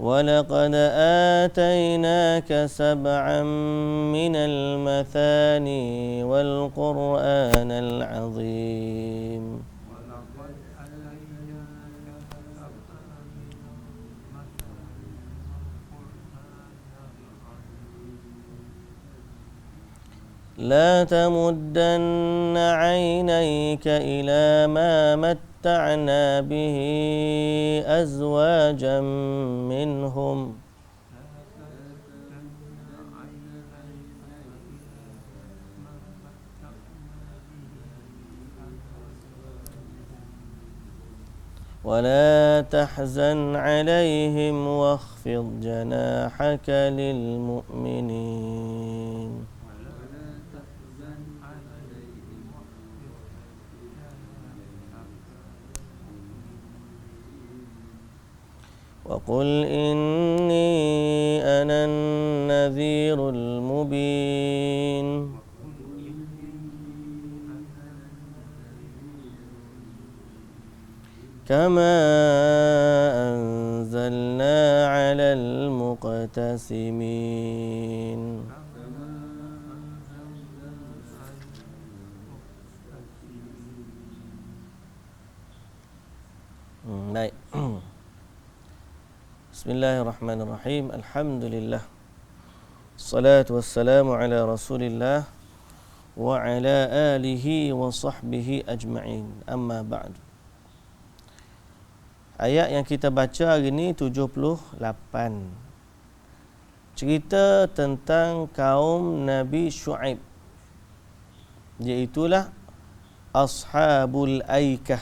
ولقد آتيناك سبعا من المثاني والقرآن العظيم لا تمدن عينيك إلى ما متعنا به أزواجا منهم ولا تحزن عليهم واخفض جناحك للمؤمنين وقل إني أنا النذير المبين كما أنزلنا على المقتسمين baik. Bismillahirrahmanirrahim. Alhamdulillah. Salatu wassalamu ala Rasulillah wa ala alihi wa sahbihi ajma'in. Amma ba'du. Ayat yang kita baca hari ini 78. Cerita tentang kaum Nabi Syuaib, iaitulah Ashabul Aikah.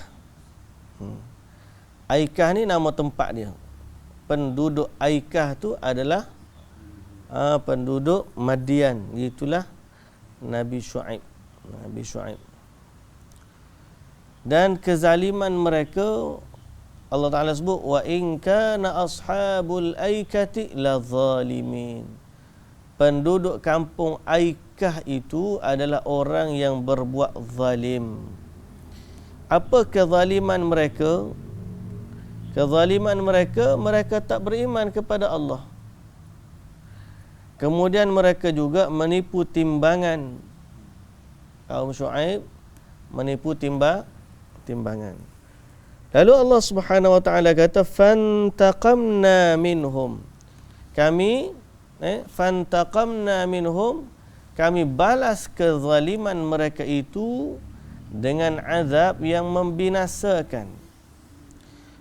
Aikah ni nama tempat dia. Penduduk Aikah tu adalah penduduk Madian, itulah Nabi Syuaib. Dan kezaliman mereka Allah Ta'ala sebut wa in kana ashabul aikati la zalimin. Penduduk kampung Aikah itu adalah orang yang berbuat zalim. Apa kezaliman mereka? Kezaliman mereka, mereka tak beriman kepada Allah. Kemudian mereka juga menipu timbangan. Kaum Syuaib menipu timbangan. Lalu Allah Subhanahu wa taala kata fantaqamna minhum. Kami fantaqamna minhum, kami balas kezaliman mereka itu dengan azab yang membinasakan.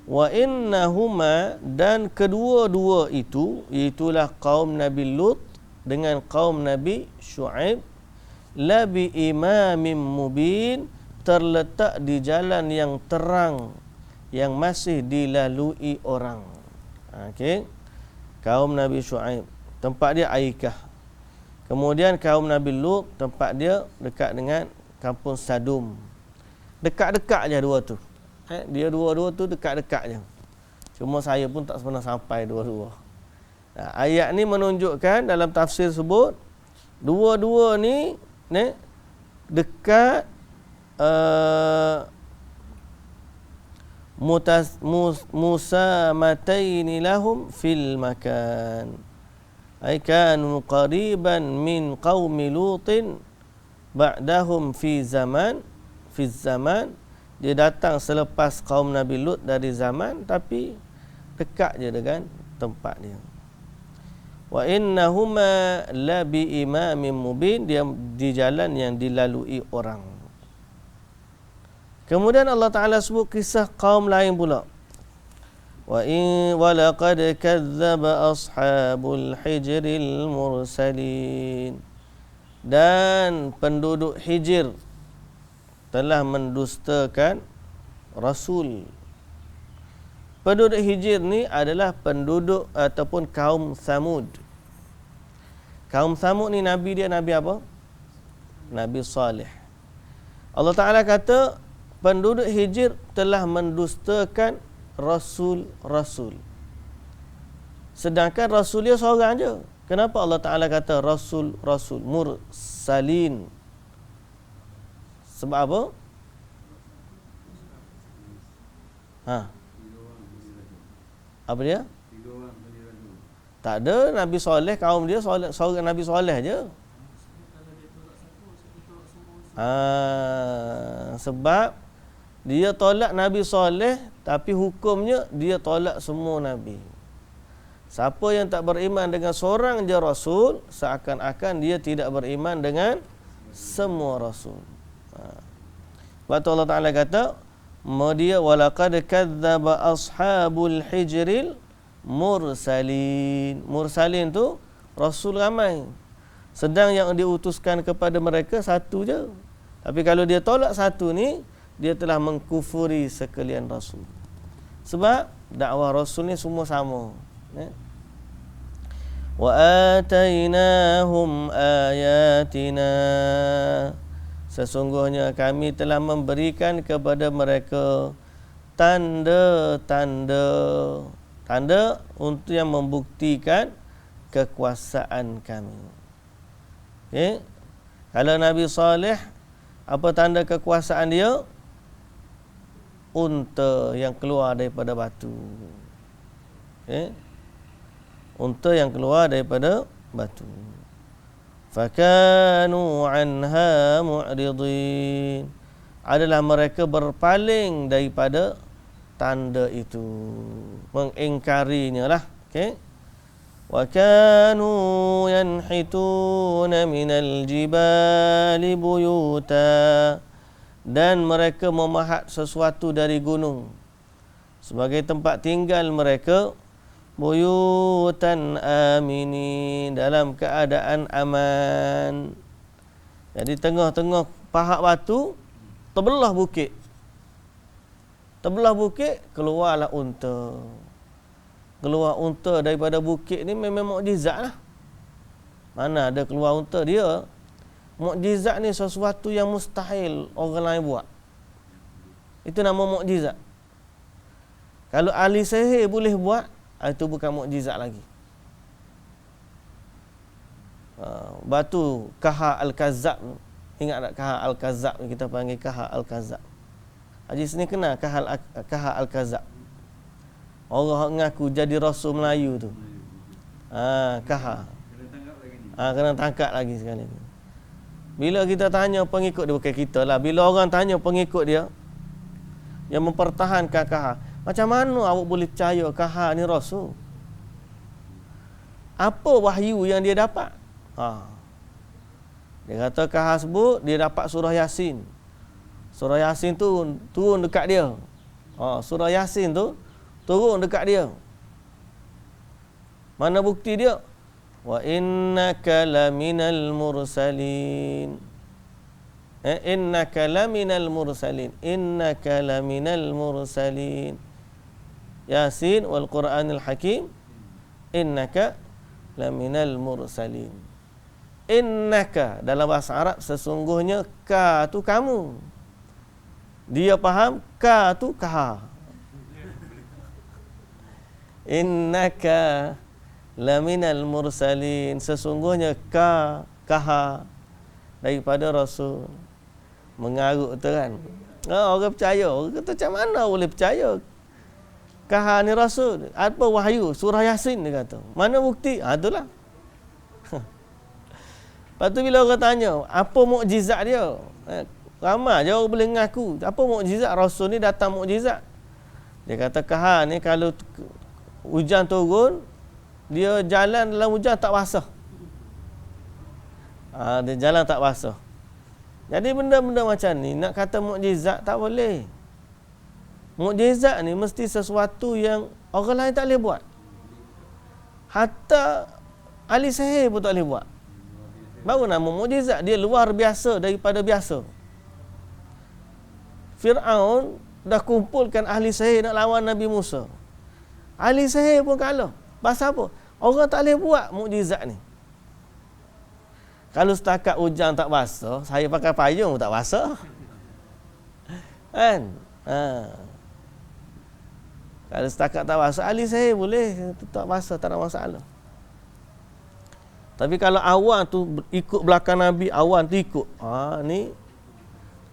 Wa innahuma, dan kedua-dua itu, itulah kaum Nabi Lut dengan kaum Nabi Syuaib, la bi imamin mubin, terletak di jalan yang terang yang masih dilalui orang. Okey. Kaum Nabi Syuaib, tempat dia Aikah. Kemudian kaum Nabi Lut, tempat dia dekat dengan kampung Sadum. Dekat-dekat je dua tu. Dia dua-dua tu dekat-dekat je. Cuma saya pun tak pernah sampai dua-dua. Ayat ni menunjukkan dalam tafsir sebut dua-dua ni dekat musamataini lahum fil makan. Ay kanu qariban min qaumi Lutin ba'dahum fi zaman. Dia datang selepas kaum Nabi Lut dari zaman, tapi dekat je dengan tempat dia. Wa innahuma la bi imamin mubin, dia di jalan yang dilalui orang. Kemudian Allah Ta'ala sebut kisah kaum lain pula. Wa laqad kadzdzaba ashabul hijril mursalin. Dan penduduk Hijr telah mendustakan Rasul. Penduduk Hijr ni adalah penduduk ataupun kaum Samud. Kaum Samud ni Nabi dia Nabi apa? Nabi Saleh. Allah Ta'ala kata penduduk Hijr telah mendustakan Rasul. Sedangkan Rasul dia seorang je. Kenapa Allah Ta'ala kata Rasul mursalin? Sebab apa? Apa dia? Tak ada Nabi soleh, kaum dia seorang Nabi soleh je. Sebab dia tolak Nabi soleh, tapi hukumnya dia tolak semua Nabi. Siapa yang tak beriman dengan seorang je Rasul, seakan-akan dia tidak beriman dengan semua Rasul. Sebab tu Allah Ta'ala kata, dia walaqad kadzdzaba ashabul hijril mursalin. Mursalin tu Rasul ramai. Sedang yang diutuskan kepada mereka satu je. Tapi kalau dia tolak satu ni, dia telah mengkufuri sekalian Rasul. Sebab dakwah Rasul ni semua sama. Wa atainahum ayatina. Sesungguhnya kami telah memberikan kepada mereka tanda-tanda. Tanda untuk yang membuktikan kekuasaan kami. Okay? Kalau Nabi Saleh, apa tanda kekuasaan dia? Unta yang keluar daripada batu. Okay? Unta yang keluar daripada batu. Fakanu anha mu'ridin. Adalah mereka berpaling daripada tanda itu, mengingkarinya lah. Okey. Wa kanu yanhituna minal jibali buyuta. Dan mereka memahat sesuatu dari gunung sebagai tempat tinggal mereka, buyutan aminin, dalam keadaan aman. Jadi tengah-tengah pahat batu terbelah bukit. Terbelah bukit, keluarlah unta. Keluar unta daripada bukit ni memang mukjizat lah. Mana ada keluar unta dia. Mukjizat ni sesuatu yang mustahil orang lain buat. Itu nama mukjizat. Kalau ahli sihir boleh buat, itu bukan mukjizat lagi. Batu Kahar Al-Kazzab. Ingat tak Kahar Al-Kazzab? Kita panggil Kahar Al-Kazzab. Haji sini kenal Kahar Al-Kazzab. Orang ngaku jadi Rasul Melayu tu. Kahar. Kena tangkap lagi sekali. Bila kita tanya pengikut dia, bukan kita lah. Bila orang tanya pengikut dia yang mempertahankan Kahar, macam mana awak boleh percaya Kahar ni Rasul? Apa wahyu yang dia dapat? Dia kata Kahar sebut dia dapat surah Yasin. Surah Yasin tu turun dekat dia. Surah Yasin tu turun dekat dia. Mana bukti dia? Wa innaka laminal mursalin. Innaka laminal mursalin. Innaka laminal mursalin. Yasin wal Qur'anil Hakim. Innaka laminal mursalin. Innaka dalam bahasa Arab sesungguhnya ka tu kamu. Dia faham ka tu Kahar. Innaka laminal mursalin, sesungguhnya Kahar daripada Rasul. Mengarut tu kan. Orang percaya. Orang kata macam mana boleh percaya Kahar ni Rasul? Apa wahyu? Surah Yasin dia kata. Mana bukti? Itulah. Lepas tu bila orang tanya, apa mukjizat dia? Ramai je orang boleh mengaku. Apa mukjizat Rasul ni, datang mukjizat? Dia kata Kahar ni kalau hujan turun, dia jalan dalam hujan tak basah. Dia jalan tak basah. Jadi benda-benda macam ni nak kata mukjizat tak boleh. Mukjizat ni mesti sesuatu yang orang lain tak boleh buat. Hatta ahli sihir pun tak boleh buat. Baru nama mukjizat, dia luar biasa daripada biasa. Fir'aun dah kumpulkan ahli sihir nak lawan Nabi Musa. Ahli sihir pun kalah. Pasal apa? Orang tak boleh buat mukjizat ni. Kalau setakat hujan tak basah, saya pakai payung pun tak basah. Kan? Kalau setakat tak basah, ahli sihir boleh tak basah, tak ada masalah. Tapi kalau awan tu ikut belakang Nabi, awan tu ikut. Ni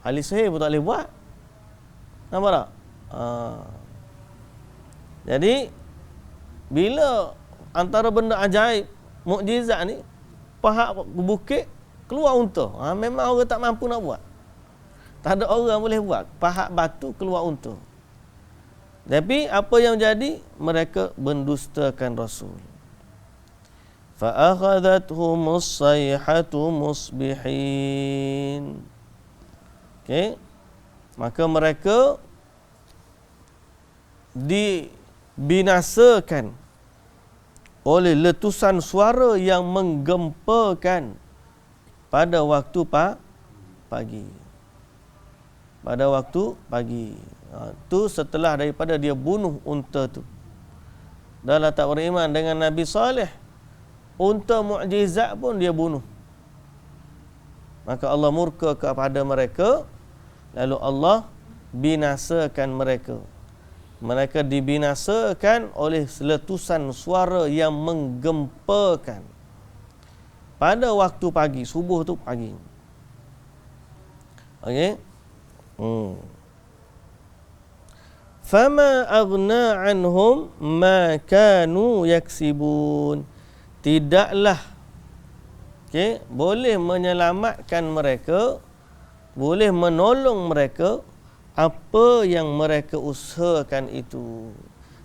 ahli sihir pun tak boleh buat. Nampak tak? Jadi bila antara benda ajaib, mukjizat ni, pahat bukit keluar unta. Memang orang tak mampu nak buat. Tak ada orang boleh buat. Pahat batu keluar unta. Tapi apa yang jadi? Mereka mendustakan Rasul. Fa'akhadhathumus sayhatu musbihin. Okey. Maka mereka dibinasakan oleh letusan suara yang menggempakan pada waktu pagi. Pada waktu pagi. Tu setelah daripada dia bunuh unta tu. Dah tak beriman dengan Nabi Saleh, unta mukjizat pun dia bunuh. Maka Allah murka kepada mereka, lalu Allah binasakan mereka. Mereka dibinasakan oleh letusan suara yang menggempakan pada waktu pagi, subuh tu pagi. Okey. Fama aghna anhum ma kanu yaksibun. Tidaklah boleh menyelamatkan mereka, boleh menolong mereka apa yang mereka usahakan itu.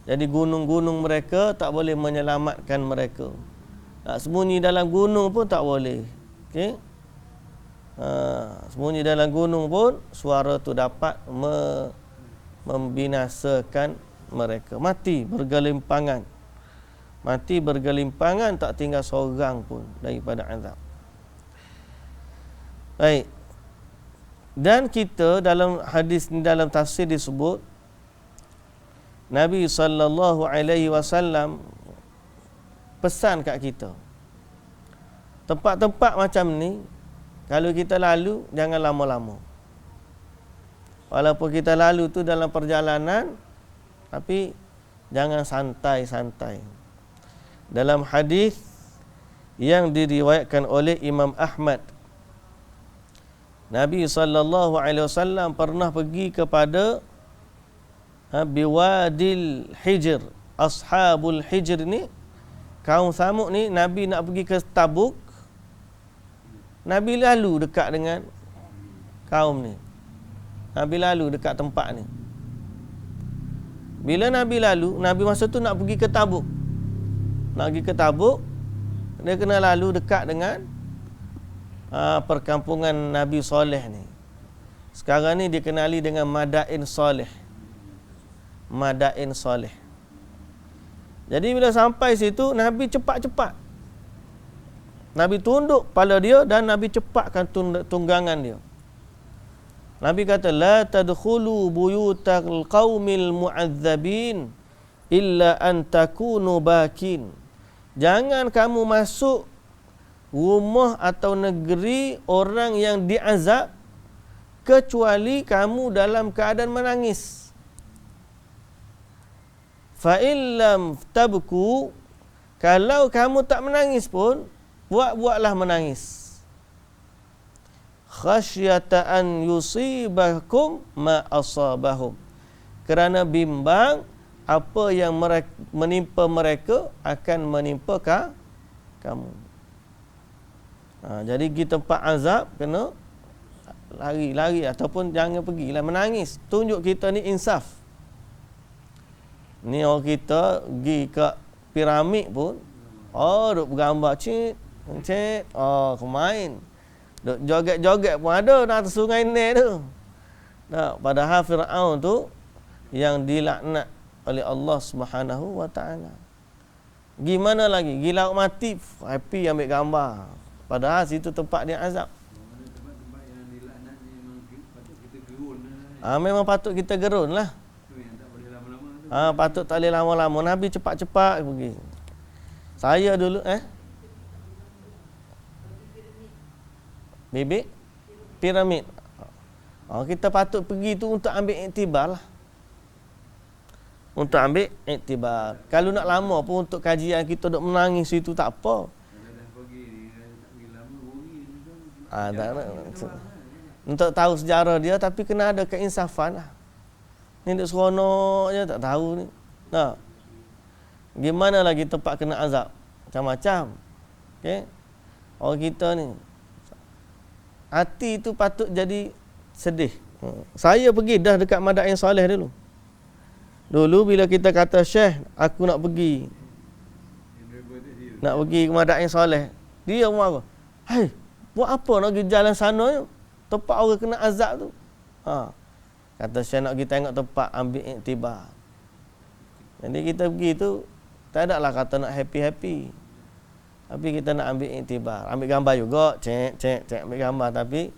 Jadi gunung-gunung mereka tak boleh menyelamatkan mereka. Nak sembunyi dalam gunung pun tak boleh. Sembunyi dalam gunung pun suara tu dapat membinasakan mereka. Mati bergelimpangan. Mati bergelimpangan, tak tinggal seorang pun daripada azab. Baik. Dan kita dalam hadis ni, dalam tafsir disebut Nabi SAW pesan kat kita, tempat-tempat macam ni kalau kita lalu jangan lama-lama. Walaupun kita lalu tu dalam perjalanan, tapi jangan santai-santai. Dalam hadis yang diriwayatkan oleh Imam Ahmad, Nabi SAW pernah pergi kepada Biwadil Hijr. Ashabul Hijr ni, kaum Samud ni, Nabi nak pergi ke Tabuk. Nabi lalu dekat dengan kaum ni. Nabi lalu dekat tempat ni. Bila Nabi lalu, Nabi masa tu nak pergi ke Tabuk. Nak pergi ke Tabuk, dia kena lalu dekat dengan perkampungan Nabi Saleh ni. Sekarang ni dikenali dengan Madain Saleh. Madain Saleh. Jadi bila sampai situ, Nabi cepat-cepat. Nabi tunduk kepala dia dan Nabi cepatkan tunggangan dia. Nabi kata, la tadkhulu buyutal qaumil mu'adzabin illa an takunu bakin. Jangan kamu masuk rumah atau negeri orang yang diazab kecuali kamu dalam keadaan menangis. Fa illam tabku, kalau kamu tak menangis pun buat-buatlah menangis. Khasyata an yusibakum ma asabahum, kerana bimbang apa yang menimpa mereka akan menimpa kamu. Jadi pergi tempat azab kena lari-lari ataupun jangan pergilah menangis. Tunjuk kita ni insaf. Ni orang kita pergi ke piramid pun, duk bergambar cik, kemain. Duk joget-joget pun ada nak atas sungai Nil tu. Padahal Firaun tu yang dilaknat oleh Allah Subhanahu wa taala. Gimana lagi? Pergi laut mati, happy ambil gambar. Padahal situ tempat dia azab. Tempat-tempat yang dilaknat ni memang patut kita gerun lah. Memang patut kita gerun lah. Yang tak boleh lama-lama tu. Patut tak boleh lama-lama. Nabi cepat-cepat pergi. Saya dulu bibit piramid. Kita patut pergi tu untuk ambil iktibar lah. Untuk ambil iktibar. Kalau nak lama pun untuk kajian kita duk menangis itu tak apa. Untuk tahu sejarah dia, tapi kena ada keinsafan lah. Ni duk seronok je tak tahu ni. Gimana lagi tempat kena azab? Macam-macam. Okey. Orang kita ni hati tu patut jadi sedih. Saya pergi dah dekat Madain Soleh dulu. Dulu bila kita kata Syekh, aku nak pergi ke Madain Soleh, dia marah. Hai, buat apa nak pergi jalan sana tu? Tempat orang kena azab tu. Kata Syekh nak pergi tengok tempat, ambil iktibar. Jadi kita pergi tu tak ada lah kata nak happy-happy. Tapi kita nak ambil iktibar, ambil gambar juga, cek ambil gambar, tapi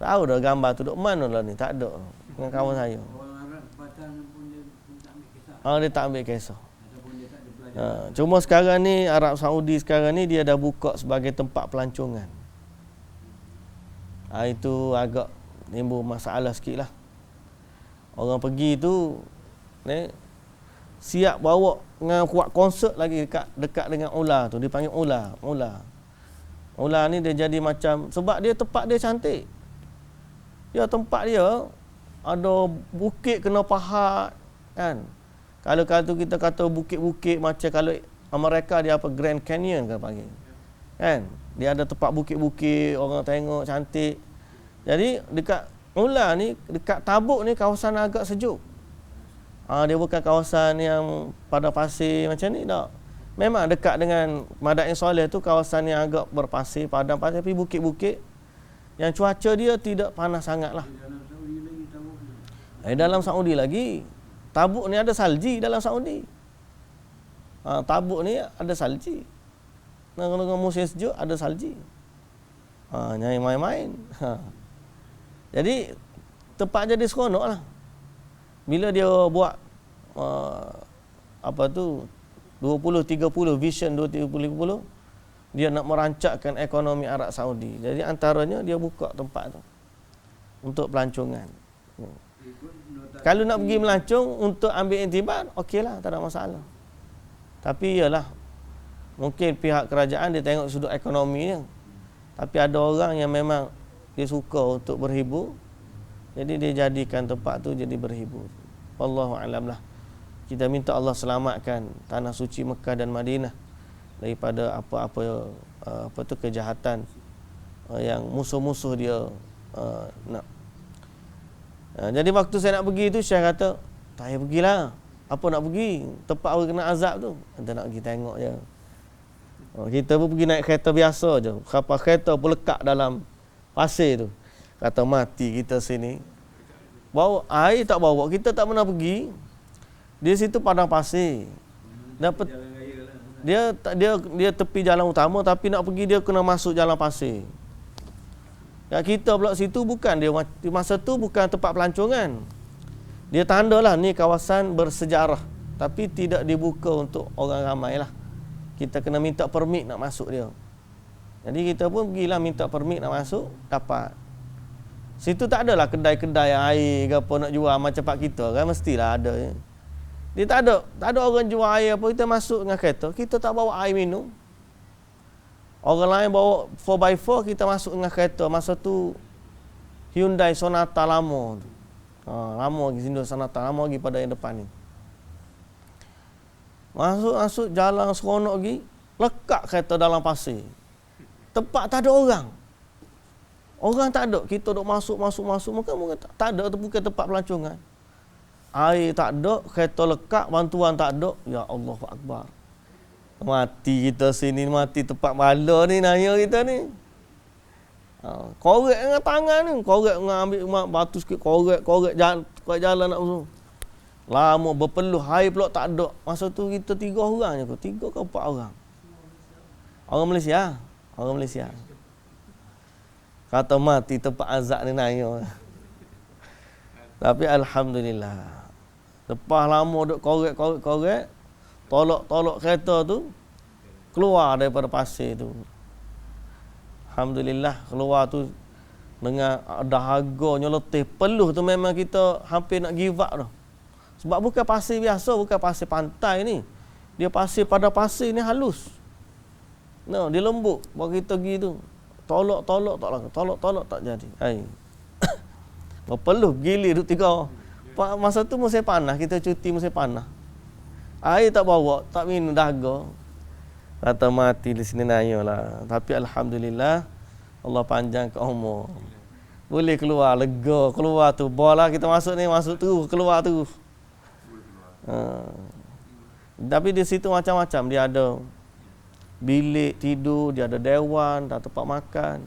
tahu dah gambar tu duk mana lah ni, tak ada dengan kawan saya. Orang Arab Batam pun dia tak ambil kisah. Dia tak ambil kisah. Ataupun dia tak ada belajar. Cuma sekarang ni Arab Saudi sekarang ni dia dah buka sebagai tempat pelancongan. Itu agak timbul masalah sikit lah. Orang pergi tu ni siap bawa dengan kuat konsert lagi dekat dengan ular tu, dipanggil ular. Ular ni dia jadi macam, sebab dia tempat dia cantik. Dia tempat dia ada bukit kena pahat kan. Kalau kita kata bukit-bukit macam kalau Amerika dia apa Grand Canyon kan panggil. Kan? Dia ada tempat bukit-bukit, orang tengok cantik. Jadi dekat ular ni, dekat Tabuk ni kawasan agak sejuk. Dia bukan kawasan yang pada pasir macam ni tak. Memang dekat dengan Madain Soleh tu kawasan yang agak berpasir, padang pasir, tapi bukit-bukit yang cuaca dia tidak panas sangat lah. Dalam Saudi lagi Tabuk ni ada salji dalam Saudi. Tabuk ni ada salji. Dengan musim sejuk ada salji. Nyai main-main. Jadi tempat jadi seronok lah. Bila dia buat 20-30 Vision 2030, dia nak merancakkan ekonomi Arab Saudi. Jadi antaranya dia buka tempat tu untuk pelancongan. Kalau nak pergi melancong untuk ambil iktibar, okeylah, tak ada masalah. Tapi iyalah, mungkin pihak kerajaan dia tengok sudut ekonominya. Tapi ada orang yang memang dia suka untuk berhibur, jadi dia jadikan tempat tu jadi berhibur. Wallahu a'lam lah. Kita minta Allah selamatkan tanah suci Mekah dan Madinah daripada apa-apa kejahatan yang musuh-musuh dia nak. Jadi waktu saya nak pergi tu, Syekh kata, tak payah pergilah. Apa nak pergi? Tempat orang kena azab tu. Kita nak pergi tengok je. Kita pun pergi naik kereta biasa je. Kapal kereta pun lekat dalam pasir tu. Kata mati kita sini. Bawa air tak bawa. Kita tak pernah pergi. Di situ padang pasir. Dapat dia tepi jalan utama, tapi nak pergi dia kena masuk jalan pasir. Kita pula situ bukan dia masa tu bukan tempat pelancongan. Dia tandalah ni kawasan bersejarah, tapi tidak dibuka untuk orang ramai lah. Kita kena minta permit nak masuk dia. Jadi kita pun pergilah minta permit nak masuk, dapat. Situ tak adalah kedai-kedai air ke apa nak jual macam pak kita kan, mestilah ada. Dia tak ada orang jual air apa, kita masuk dengan kereta, kita tak bawa air minum. Orang lain bawa 4x4, kita masuk dengan kereta. Masa tu Hyundai Sonata lama tu. Lama lagi Hyundai Sonata, lama lagi pada yang depan ni. Masuk jalan seronok lagi, lekat kereta dalam pasir. Tempat tak ada orang. Orang tak ada, kita duk masuk. Mungkin tak ada, tu bukan tempat pelancongan. Air tak ada, kereta lekat, bantuan tak ada. Ya Allahu Akbar. Mati kita sini, mati tempat bala ni naya kita ni. Korek dengan tangan ni, korek dengan ambil batu sikit, korek jalan nak masuk. Lama berpeluh, air pula tak ada. Masa tu kita 3 orang je, 3 ke 4 orang. Orang Malaysia. Kata mati tempat azab ni naya. Tapi alhamdulillah. Lepas lama duk korek, tolak kereta tu keluar daripada pasir tu. Alhamdulillah keluar tu dengan dahaganya letih, peluh tu memang kita hampir nak give up dah. Sebab bukan pasir biasa, bukan pasir pantai ni. Dia pasir pada pasir ni halus. Dia lembut. Bawa kita pergi tu. Tolak tak jadi. Berpeluh gili duk 3. Masa tu musim panas, kita cuti musim panas. Air tak bawa, tak minum dahaga. Kata mati di sini nayalah. Tapi alhamdulillah Allah panjangkan umur. Boleh keluar lega, keluar tu bola kita masuk ni, masuk tu, keluar tu. Tapi di situ macam-macam, dia ada bilik tidur, dia ada dewan, ada tempat makan.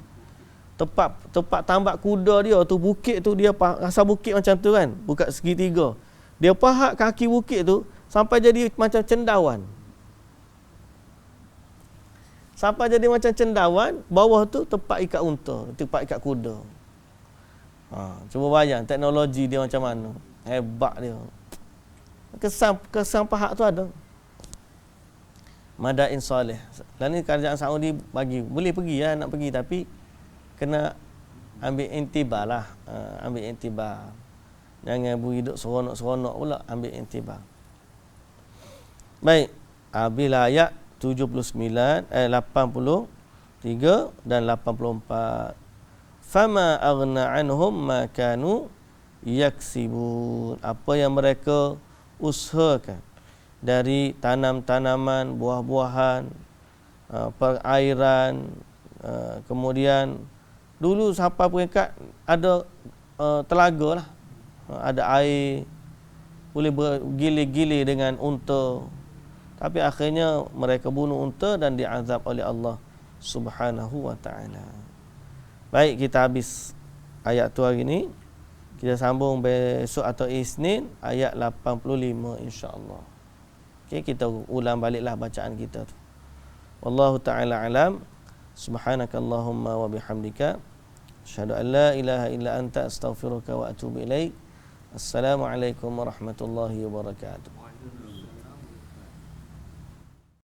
Tempat tambak kuda dia tu, bukit tu dia rasa bukit macam tu kan, bukan segitiga. Dia pahat kaki bukit tu sampai jadi macam cendawan. Sampai jadi macam cendawan, bawah tu tempat ikat unta, tempat ikat kuda. Cuba bayang teknologi dia macam mana. Hebat dia. Kesan pahat tu ada. Madain soleh. Dan ni kerajaan Saudi bagi, boleh pergi lah, nak pergi, tapi kena ambil intibar lah. Ambil intibar. Jangan hidup seronok-seronok pula, ambil intibar. Baik. Bila ayat 79, 83 dan 84. Fama aghna anhum ma kanu yaksibun. Apa yang mereka usahakan dari tanam-tanaman, buah-buahan, perairan, kemudian dulu sampai peringkat ada telaga lah, ada air, boleh bergilir-gilir dengan unta. Tapi akhirnya mereka bunuh unta dan diazab oleh Allah Subhanahu wa ta'ala. Baik, kita habis ayat tu hari ni. Kita sambung besok atau Isnin ayat 85 insya-Allah. Okey, kita ulang baliklah bacaan kita tu. Wallahu taala alam. Subhanakallahumma wa bihamdika asyhadu an la ilaha illa anta astaghfiruka wa atubu ilaik. Assalamualaikum warahmatullahi wabarakatuh.